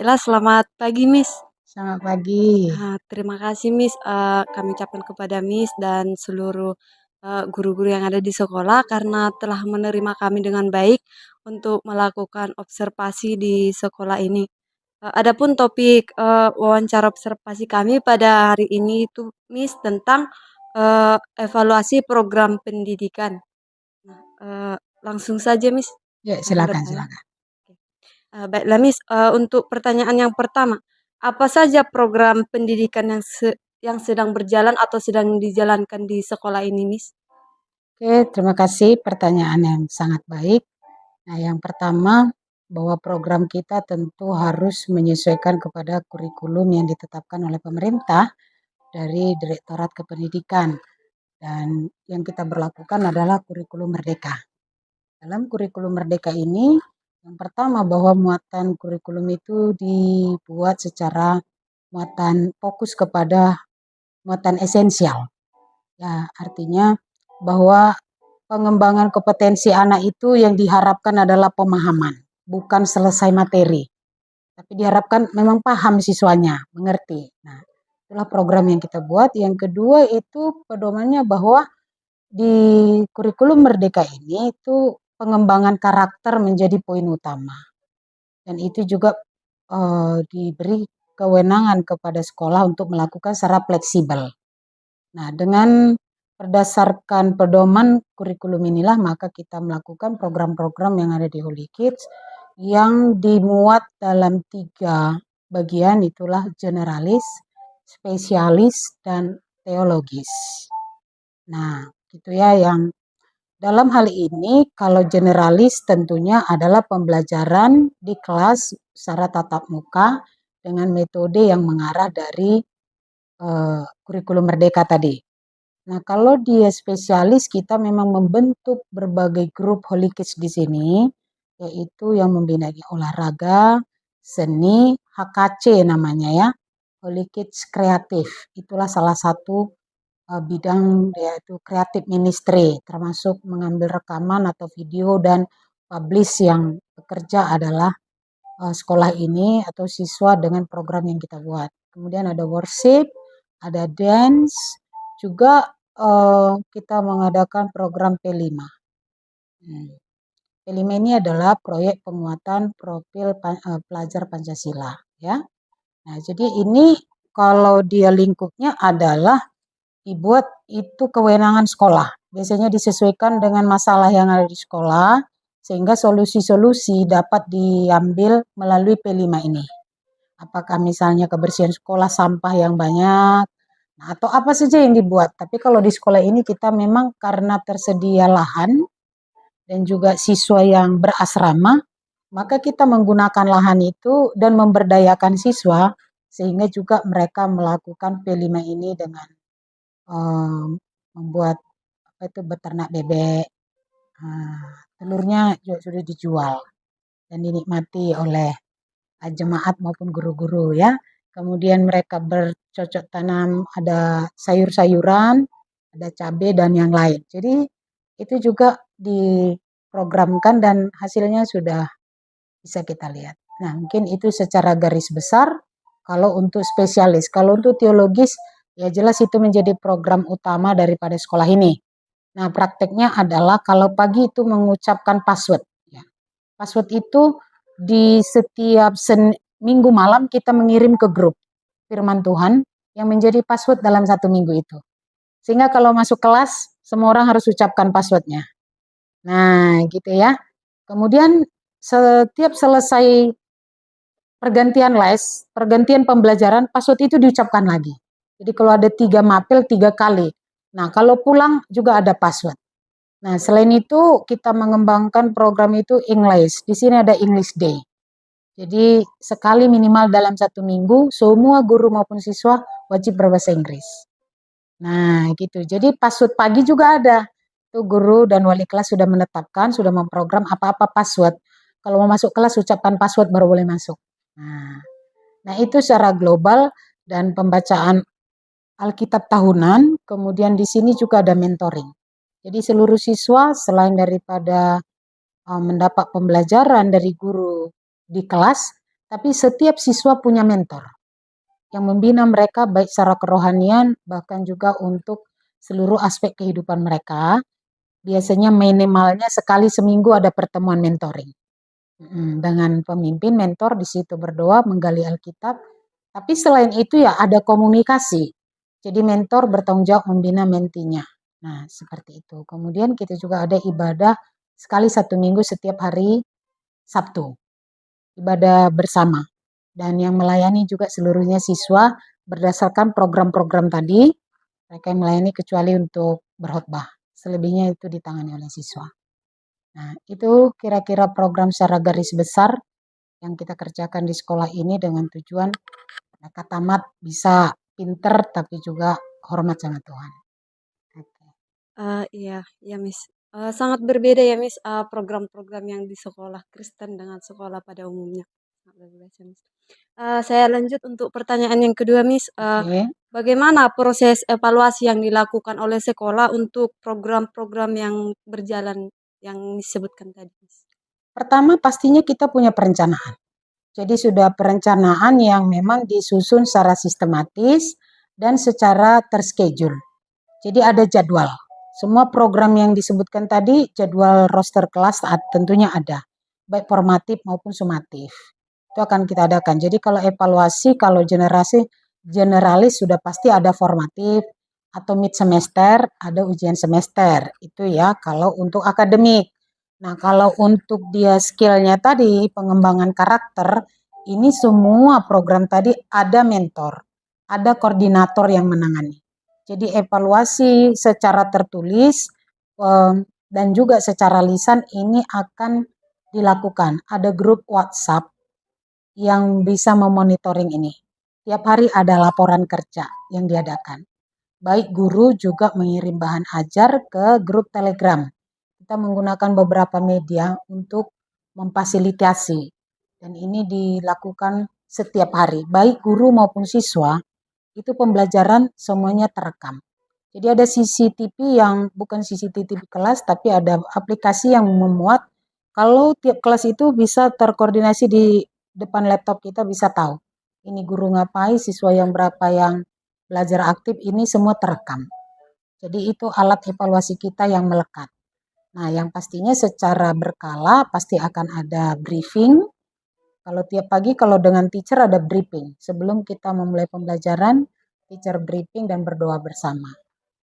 Baiklah, selamat pagi, Miss. Selamat pagi. Terima kasih, Miss, kami ucapkan kepada Miss dan seluruh, guru-guru yang ada di sekolah karena telah menerima kami dengan baik untuk melakukan observasi di sekolah ini. Adapun topik, wawancara observasi kami pada hari ini itu, Miss, tentang, evaluasi program pendidikan. Nah, langsung saja, Miss, Ya, akan silakan bertanya. silakan. Baiklah, Miss, untuk pertanyaan yang pertama, apa saja program pendidikan yang sedang berjalan atau sedang dijalankan di sekolah ini, Miss? Oke, terima kasih pertanyaan yang sangat baik. Nah, yang pertama, bahwa program kita tentu harus menyesuaikan kepada kurikulum yang ditetapkan oleh pemerintah dari Direktorat Kependidikan. Dan yang kita berlakukan adalah kurikulum merdeka. Dalam kurikulum merdeka ini, yang pertama bahwa muatan kurikulum itu dibuat secara muatan fokus kepada muatan esensial. Ya, artinya bahwa pengembangan kompetensi anak itu yang diharapkan adalah pemahaman, bukan selesai materi. Tapi diharapkan memang paham siswanya, mengerti. Nah, itulah program yang kita buat. Yang kedua itu pedomannya bahwa di kurikulum merdeka ini itu pengembangan karakter menjadi poin utama. Dan itu juga diberi kewenangan kepada sekolah untuk melakukan secara fleksibel. Nah, dengan berdasarkan pedoman kurikulum inilah maka kita melakukan program-program yang ada di Holy Kids yang dimuat dalam 3 bagian, itulah generalis, spesialis, dan teologis. Nah, gitu ya, yang dalam hal ini kalau generalis tentunya adalah pembelajaran di kelas secara tatap muka dengan metode yang mengarah dari kurikulum merdeka tadi. Nah, kalau dia spesialis, kita memang membentuk berbagai grup Holy Kids di sini, yaitu yang membina olahraga, seni, HKC namanya ya, Holy Kids Kreatif. Itulah salah satu bidang yaitu kreatif ministry, termasuk mengambil rekaman atau video dan publish yang bekerja adalah sekolah ini atau siswa dengan program yang kita buat. Kemudian ada worship, ada dance, juga kita mengadakan program P5. P5 ini adalah proyek penguatan profil pelajar Pancasila, ya. Nah, jadi ini kalau dia lingkupnya adalah dibuat itu kewenangan sekolah. Biasanya disesuaikan dengan masalah yang ada di sekolah, sehingga solusi-solusi dapat diambil melalui P5 ini. Apakah misalnya kebersihan sekolah, sampah yang banyak, atau apa saja yang dibuat. Tapi kalau di sekolah ini kita memang karena tersedia lahan dan juga siswa yang berasrama, maka kita menggunakan lahan itu dan memberdayakan siswa sehingga juga mereka melakukan P5 ini dengan membuat apa itu beternak bebek. Telurnya juga sudah dijual dan dinikmati oleh jemaat maupun guru-guru ya. Kemudian mereka bercocok tanam, ada sayur-sayuran, ada cabai dan yang lain. Jadi itu juga diprogramkan dan hasilnya sudah bisa kita lihat. Nah, mungkin itu secara garis besar kalau untuk spesialis. Kalau untuk teologis, ya jelas itu menjadi program utama daripada sekolah ini. Nah, prakteknya adalah kalau pagi itu mengucapkan password. Ya. Password itu di setiap minggu malam kita mengirim ke grup firman Tuhan yang menjadi password dalam 1 minggu itu. Sehingga kalau masuk kelas, semua orang harus ucapkan passwordnya. Nah, gitu ya. Kemudian setiap selesai pergantian les, pergantian pembelajaran, password itu diucapkan lagi. Jadi kalau ada 3 mapel 3 kali. Nah, kalau pulang juga ada password. Nah, selain itu kita mengembangkan program itu English. Di sini ada English Day. Jadi sekali minimal dalam 1 minggu, semua guru maupun siswa wajib berbahasa Inggris. Nah, gitu. Jadi password pagi juga ada. Itu guru dan wali kelas sudah menetapkan, sudah memprogram apa-apa password. Kalau mau masuk kelas, ucapkan password baru boleh masuk. Nah itu secara global dan pembacaan Alkitab tahunan, kemudian di sini juga ada mentoring. Jadi seluruh siswa selain daripada mendapat pembelajaran dari guru di kelas, Tapi setiap siswa punya mentor yang membina mereka baik secara kerohanian, bahkan juga untuk seluruh aspek kehidupan mereka. Biasanya minimalnya sekali seminggu ada pertemuan mentoring. Dengan pemimpin mentor di situ berdoa, menggali Alkitab. Tapi selain itu ya ada komunikasi. Jadi mentor bertanggung jawab membina mentinya. Nah, seperti itu. Kemudian kita juga ada ibadah sekali 1 minggu setiap hari Sabtu. Ibadah bersama. Dan yang melayani juga seluruhnya siswa berdasarkan program-program tadi. Mereka yang melayani kecuali untuk berkhotbah. Selebihnya itu ditangani oleh siswa. Nah, itu kira-kira program secara garis besar yang kita kerjakan di sekolah ini dengan tujuan mereka tamat bisa pinter tapi juga hormat sama Tuhan. Oke. Iya iya, Miss. Sangat berbeda ya, Miss, program-program yang di sekolah Kristen dengan sekolah pada umumnya. Sangat berbeda, Miss. Saya lanjut untuk pertanyaan yang kedua, Miss. Oke. Bagaimana proses evaluasi yang dilakukan oleh sekolah untuk program-program yang berjalan yang disebutkan tadi, Miss? Pertama pastinya kita punya perencanaan. Jadi sudah perencanaan yang memang disusun secara sistematis dan secara terschedule. Jadi ada jadwal. Semua program yang disebutkan tadi, jadwal roster kelas tentunya ada. Baik formatif maupun sumatif. Itu akan kita adakan. Jadi kalau evaluasi, kalau generalis sudah pasti ada formatif, atau mid semester, ada ujian semester. Itu ya kalau untuk akademik. Nah, kalau untuk dia skillnya tadi, pengembangan karakter, ini semua program tadi ada mentor, ada koordinator yang menangani. Jadi evaluasi secara tertulis dan juga secara lisan ini akan dilakukan. Ada grup WhatsApp yang bisa memonitoring ini. Tiap hari ada laporan kerja yang diadakan. Baik guru juga mengirim bahan ajar ke grup Telegram. Kita menggunakan beberapa media untuk memfasilitasi. Dan ini dilakukan setiap hari. Baik guru maupun siswa, itu pembelajaran semuanya terekam. Jadi ada CCTV yang bukan CCTV kelas, tapi ada aplikasi yang memuat kalau tiap kelas itu bisa terkoordinasi di depan laptop kita bisa tahu. Ini guru ngapain, siswa yang berapa yang belajar aktif, ini semua terekam. Jadi itu alat evaluasi kita yang melekat. Nah, yang pastinya secara berkala pasti akan ada briefing. Kalau tiap pagi kalau dengan teacher ada briefing. Sebelum kita memulai pembelajaran, teacher briefing dan berdoa bersama.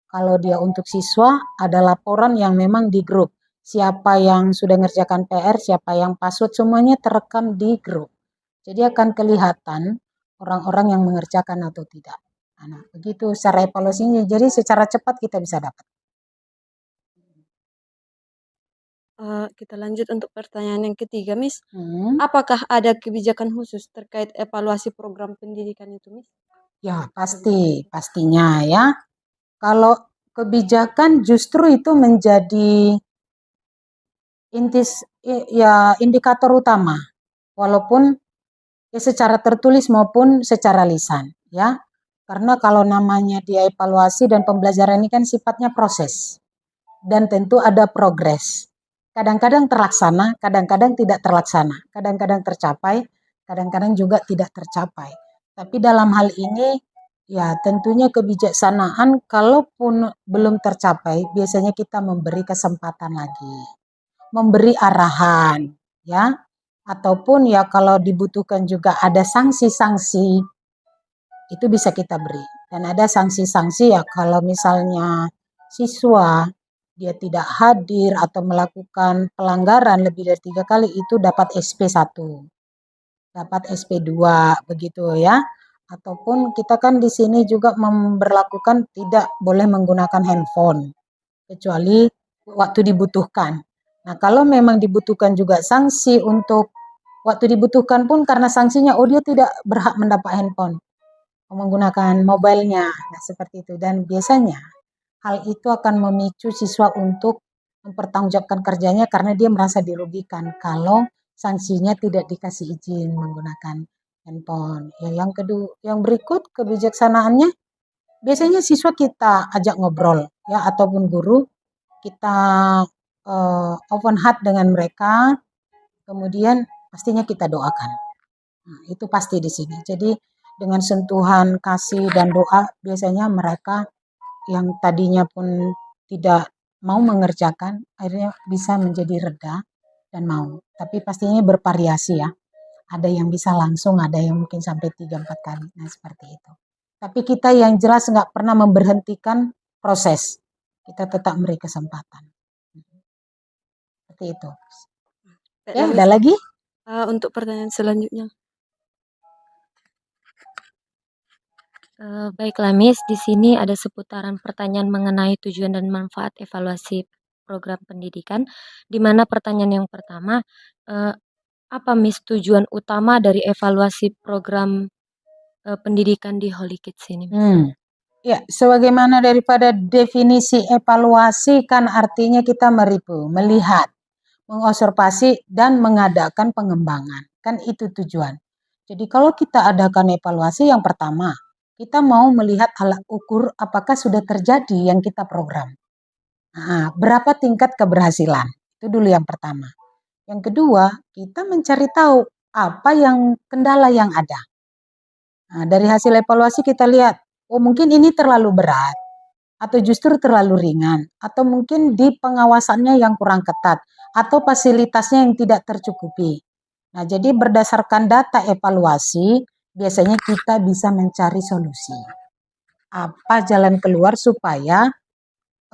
Kalau dia untuk siswa, ada laporan yang memang di grup. Siapa yang sudah ngerjakan PR, siapa yang password, semuanya terekam di grup. Jadi akan kelihatan orang-orang yang mengerjakan atau tidak. Nah, begitu secara evaluasinya. Jadi secara cepat kita bisa dapat. Kita lanjut untuk pertanyaan yang ketiga, Miss. Hmm. Apakah ada kebijakan khusus terkait evaluasi program pendidikan itu, Miss? Ya, pastinya ya. Kalau kebijakan justru itu menjadi indikator utama, walaupun ya secara tertulis maupun secara lisan, ya. Karena kalau namanya dia evaluasi dan pembelajaran ini kan sifatnya proses dan tentu ada progres. Kadang-kadang terlaksana, kadang-kadang tidak terlaksana, kadang-kadang tercapai, kadang-kadang juga tidak tercapai. Tapi dalam hal ini ya tentunya kebijaksanaan kalaupun belum tercapai, biasanya kita memberi kesempatan lagi, memberi arahan, ya. Ataupun ya kalau dibutuhkan juga ada sanksi-sanksi, itu bisa kita beri. Dan ada sanksi-sanksi ya kalau misalnya siswa dia tidak hadir atau melakukan pelanggaran lebih dari 3 kali itu dapat SP1, dapat SP2 begitu ya. Ataupun kita kan di sini juga memberlakukan tidak boleh menggunakan handphone kecuali waktu dibutuhkan. Nah, kalau memang dibutuhkan juga sanksi untuk waktu dibutuhkan pun karena sanksinya oh dia tidak berhak mendapat handphone, menggunakan mobilenya. Nah, seperti itu dan biasanya hal itu akan memicu siswa untuk mempertanggungjawabkan kerjanya karena dia merasa dirugikan kalau sanksinya tidak dikasih izin menggunakan handphone. Ya, yang kedua, yang berikut kebijaksanaannya biasanya siswa kita ajak ngobrol ya ataupun guru kita open heart dengan mereka, kemudian pastinya kita doakan. Nah, itu pasti di sini. Jadi dengan sentuhan kasih dan doa biasanya mereka yang tadinya pun tidak mau mengerjakan akhirnya bisa menjadi reda dan mau. Tapi pastinya bervariasi ya. Ada yang bisa langsung, ada yang mungkin sampai 3-4 kali. Nah, seperti itu. Tapi kita yang jelas nggak pernah memberhentikan proses. Kita tetap beri kesempatan. Seperti itu. Oke, Baiklah, ada Miss. lagi? Untuk pertanyaan selanjutnya. Baiklah Miss, di sini ada seputaran pertanyaan mengenai tujuan dan manfaat evaluasi program pendidikan, di mana pertanyaan yang pertama, eee, apa Miss tujuan utama dari evaluasi program, pendidikan di Holy Kids ini, Miss? Ya, sebagaimana daripada definisi evaluasi kan artinya kita melihat, mengobservasi dan mengadakan pengembangan. Kan itu tujuan. Jadi kalau kita adakan evaluasi yang pertama, kita mau melihat alat ukur apakah sudah terjadi yang kita program. Nah, berapa tingkat keberhasilan? Itu dulu yang pertama. Yang kedua, kita mencari tahu apa yang kendala yang ada. Nah, dari hasil evaluasi kita lihat, oh mungkin ini terlalu berat, atau justru terlalu ringan, atau mungkin di pengawasannya yang kurang ketat, atau fasilitasnya yang tidak tercukupi. Nah, jadi berdasarkan data evaluasi, biasanya kita bisa mencari solusi. Apa jalan keluar supaya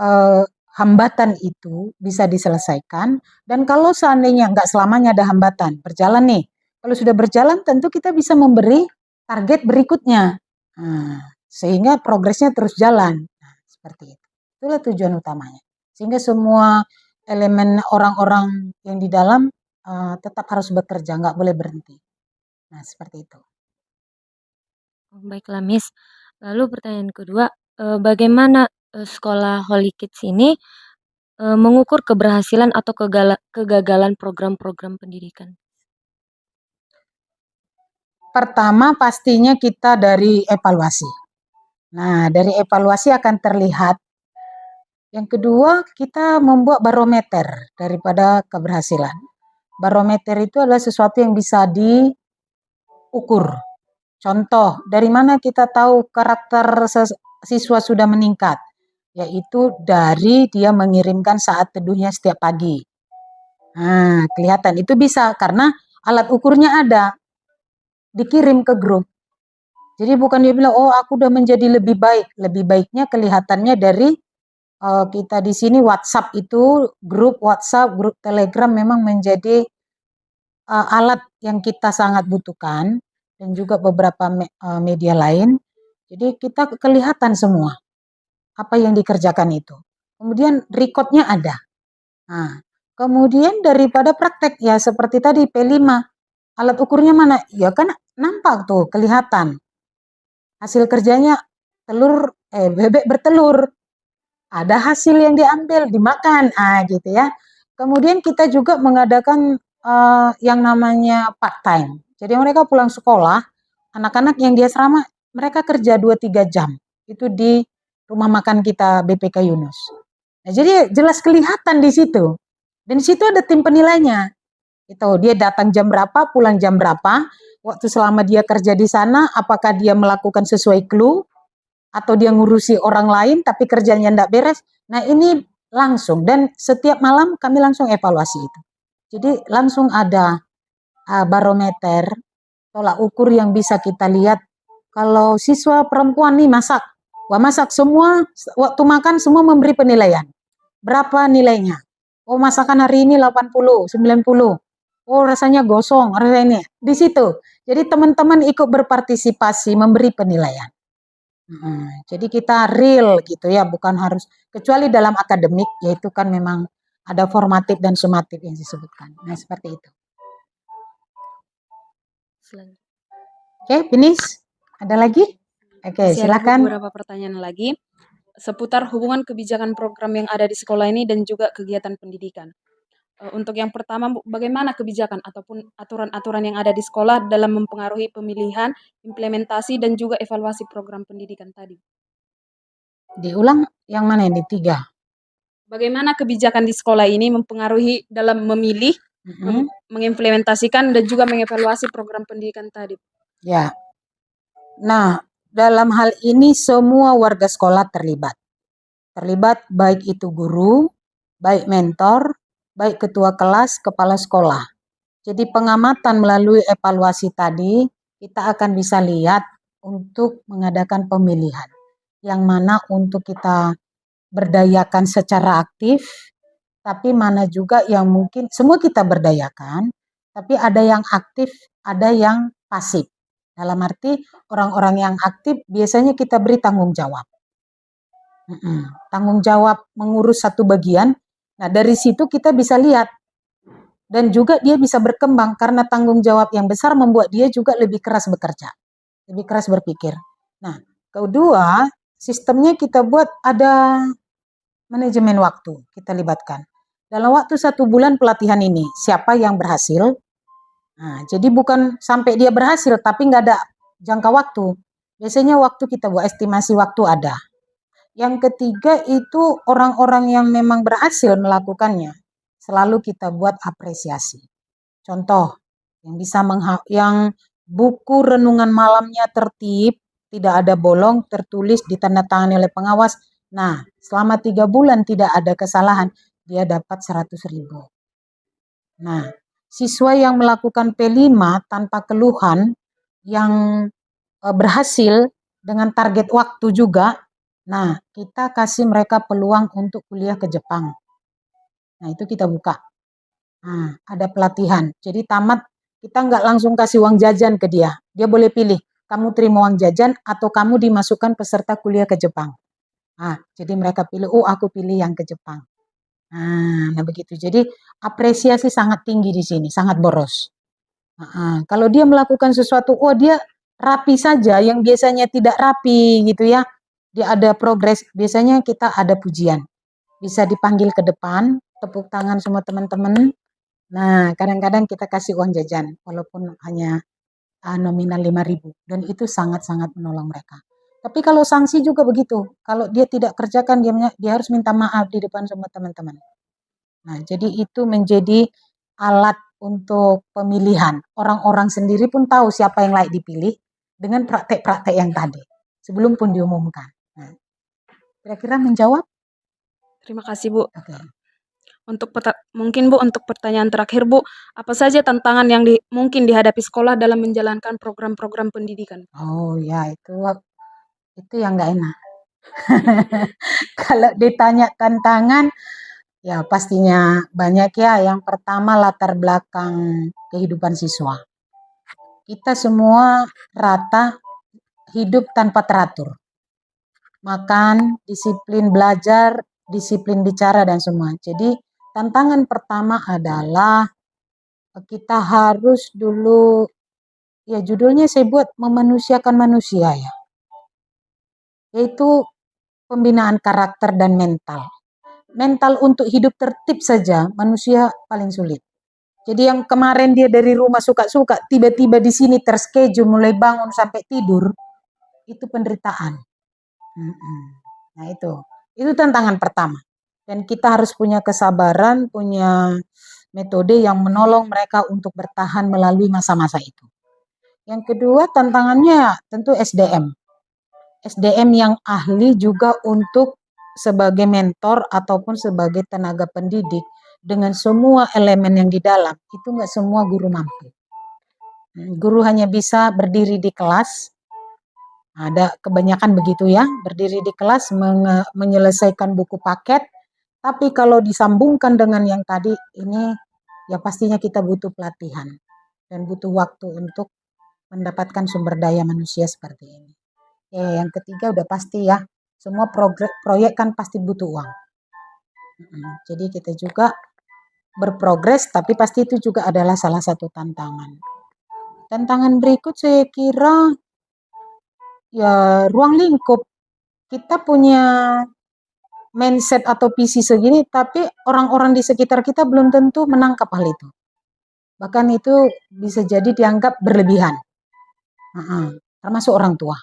eh, hambatan itu bisa diselesaikan, dan kalau seandainya nggak selamanya ada hambatan, berjalan nih. Kalau sudah berjalan, tentu kita bisa memberi target berikutnya. Nah, sehingga progresnya terus jalan. Nah, seperti itu. Itulah tujuan utamanya. Sehingga semua elemen orang-orang yang di dalam tetap harus bekerja, nggak boleh berhenti. Nah, seperti itu. Oh, baiklah Miss. Lalu pertanyaan kedua, bagaimana, sekolah Holy Kids ini, mengukur keberhasilan atau kegagalan program-program pendidikan? Pertama pastinya kita dari evaluasi. Nah, dari evaluasi akan terlihat. Yang kedua, kita membuat barometer daripada keberhasilan. Barometer itu adalah sesuatu yang bisa diukur. Contoh, dari mana kita tahu karakter siswa sudah meningkat? Yaitu dari dia mengirimkan saat teduhnya setiap pagi. Nah, kelihatan itu bisa karena alat ukurnya ada, dikirim ke grup. Jadi bukan dia bilang, oh aku udah menjadi lebih baik. Lebih baiknya kelihatannya dari kita di sini WhatsApp itu, grup WhatsApp, grup Telegram memang menjadi alat yang kita sangat butuhkan dan juga beberapa media lain. Jadi kita kelihatan semua apa yang dikerjakan itu. Kemudian recordnya ada. Nah, kemudian daripada praktek ya seperti tadi P5, alat ukurnya mana? Ya kan nampak tuh kelihatan. Hasil kerjanya bebek bertelur. Ada hasil yang diambil, dimakan, gitu ya. Kemudian kita juga mengadakan yang namanya part time. Jadi mereka pulang sekolah, anak-anak yang di asrama, mereka kerja 2-3 jam. Itu di rumah makan kita BPK Yunus. Nah, jadi jelas kelihatan di situ. Dan di situ ada tim penilainya. Itu dia datang jam berapa, pulang jam berapa, waktu selama dia kerja di sana, apakah dia melakukan sesuai clue, atau dia ngurusi orang lain tapi kerjanya enggak beres. Nah, ini langsung dan setiap malam kami langsung evaluasi itu. Jadi langsung ada barometer, tolak ukur yang bisa kita lihat. Kalau siswa perempuan nih masak, wah masak semua, waktu makan semua memberi penilaian. Berapa nilainya? Oh masakan hari ini 80, 90. Oh rasanya gosong, rasanya ini. Di situ. Jadi teman-teman ikut berpartisipasi memberi penilaian. Jadi kita real gitu ya, bukan harus kecuali dalam akademik, yaitu kan memang ada formatif dan sumatif yang disebutkan. Nah, seperti itu. Oke, finish. Ada lagi? Oke, Masih ada silakan. beberapa pertanyaan lagi seputar hubungan kebijakan program yang ada di sekolah ini dan juga kegiatan pendidikan. Untuk yang pertama, bagaimana kebijakan ataupun aturan-aturan yang ada di sekolah dalam mempengaruhi pemilihan, implementasi, dan juga evaluasi program pendidikan tadi? Diulang yang mana ini? 3. Bagaimana kebijakan di sekolah ini mempengaruhi dalam memilih, Mhm. mengimplementasikan dan juga mengevaluasi program pendidikan tadi. Ya. Nah, dalam hal ini semua warga sekolah terlibat. Terlibat baik itu guru, baik mentor, baik ketua kelas, kepala sekolah. Jadi pengamatan melalui evaluasi tadi, kita akan bisa lihat untuk mengadakan pemilihan. Yang mana untuk kita berdayakan secara aktif, tapi mana juga yang mungkin semua kita berdayakan, tapi ada yang aktif, ada yang pasif. Dalam arti orang-orang yang aktif biasanya kita beri tanggung jawab. Tanggung jawab mengurus satu bagian. Nah, dari situ kita bisa lihat dan juga dia bisa berkembang karena tanggung jawab yang besar membuat dia juga lebih keras bekerja, lebih keras berpikir. Nah, kedua, sistemnya kita buat ada manajemen waktu, kita libatkan. Dalam waktu 1 bulan pelatihan ini, siapa yang berhasil? Nah, jadi bukan sampai dia berhasil, tapi nggak ada jangka waktu. Biasanya waktu kita buat estimasi waktu ada. Yang ketiga itu orang-orang yang memang berhasil melakukannya, selalu kita buat apresiasi. Contoh, yang bisa yang buku renungan malamnya tertib, tidak ada bolong, tertulis, ditandatangani oleh pengawas. Nah, selama 3 bulan tidak ada kesalahan, dia dapat 100.000. Nah, siswa yang melakukan P5 tanpa keluhan, yang berhasil dengan target waktu juga, nah kita kasih mereka peluang untuk kuliah ke Jepang. Nah itu kita buka. Nah, ada pelatihan. Jadi tamat, kita nggak langsung kasih uang jajan ke dia. Dia boleh pilih, kamu terima uang jajan atau kamu dimasukkan peserta kuliah ke Jepang. Nah, jadi mereka pilih, oh aku pilih yang ke Jepang. Nah begitu. Jadi apresiasi sangat tinggi di sini, sangat boros. Kalau dia melakukan sesuatu, oh dia rapi saja, yang biasanya tidak rapi gitu ya. Dia ada progres, biasanya kita ada pujian. Bisa dipanggil ke depan, tepuk tangan semua teman-teman. Nah, kadang-kadang kita kasih uang jajan, walaupun hanya nominal 5.000. Dan itu sangat-sangat menolong mereka. Tapi kalau sanksi juga begitu. Kalau dia tidak kerjakan, dia harus minta maaf di depan semua teman-teman. Nah, jadi itu menjadi alat untuk pemilihan. Orang-orang sendiri pun tahu siapa yang layak dipilih dengan praktek-praktek yang tadi, sebelum pun diumumkan. Nah, kira-kira menjawab? Terima kasih, Bu. Oke. Mungkin Bu, untuk pertanyaan terakhir Bu, apa saja tantangan yang mungkin dihadapi sekolah dalam menjalankan program-program pendidikan? Oh ya, itu yang nggak enak. Kalau ditanya tantangan, ya pastinya banyak ya. Yang pertama latar belakang kehidupan siswa. Kita semua rata hidup tanpa teratur. Makan, disiplin belajar, disiplin bicara dan semua. Jadi tantangan pertama adalah kita harus dulu, ya judulnya saya buat memanusiakan manusia ya. Yaitu pembinaan karakter dan mental. Mental untuk hidup tertib saja manusia paling sulit. Jadi yang kemarin dia dari rumah suka-suka, tiba-tiba di sini terschedule mulai bangun sampai tidur, itu penderitaan. Nah itu tantangan pertama. Dan kita harus punya kesabaran, punya metode yang menolong mereka untuk bertahan melalui masa-masa itu. Yang kedua tantangannya tentu SDM. SDM yang ahli juga untuk sebagai mentor ataupun sebagai tenaga pendidik dengan semua elemen yang di dalam, itu nggak semua guru mampu. Guru hanya bisa berdiri di kelas, ada kebanyakan begitu ya, berdiri di kelas menyelesaikan buku paket, tapi kalau disambungkan dengan yang tadi ini, ya pastinya kita butuh pelatihan dan butuh waktu untuk mendapatkan sumber daya manusia seperti ini. Yang ketiga udah pasti ya, semua proyek kan pasti butuh uang. Jadi kita juga berprogres, tapi pasti itu juga adalah salah satu tantangan. Tantangan berikut saya kira ya ruang lingkup. Kita punya mindset atau visi segini, tapi orang-orang di sekitar kita belum tentu menangkap hal itu. Bahkan itu bisa jadi dianggap berlebihan. Termasuk orang tua.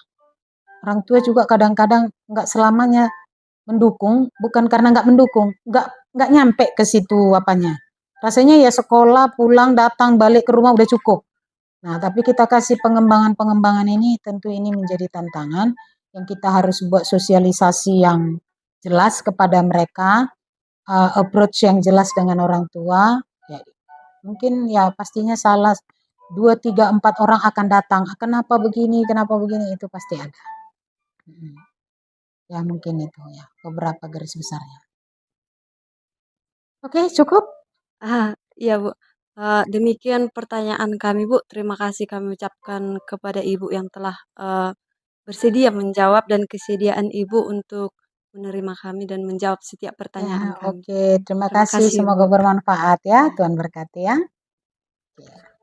Orang tua juga kadang-kadang nggak selamanya mendukung, bukan karena nggak mendukung, nggak nyampe ke situ apanya, rasanya ya sekolah, pulang, datang, balik ke rumah udah cukup. Nah, tapi kita kasih pengembangan-pengembangan ini tentu ini menjadi tantangan yang kita harus buat sosialisasi yang jelas kepada mereka, approach yang jelas dengan orang tua. Ya, mungkin ya pastinya salah 2, 3, 4 orang akan datang, kenapa begini, itu pasti ada. Ya mungkin itu ya beberapa garis besarnya. Oke, cukup? Iya, Bu. Demikian pertanyaan kami, Bu. Terima kasih kami ucapkan kepada Ibu yang telah, bersedia menjawab dan kesediaan Ibu untuk menerima kami dan menjawab setiap Ya, pertanyaan kami. oke. Terima Terima kasih. kasih, Semoga Bu. bermanfaat ya. Ya. Tuhan berkati ya. Oke.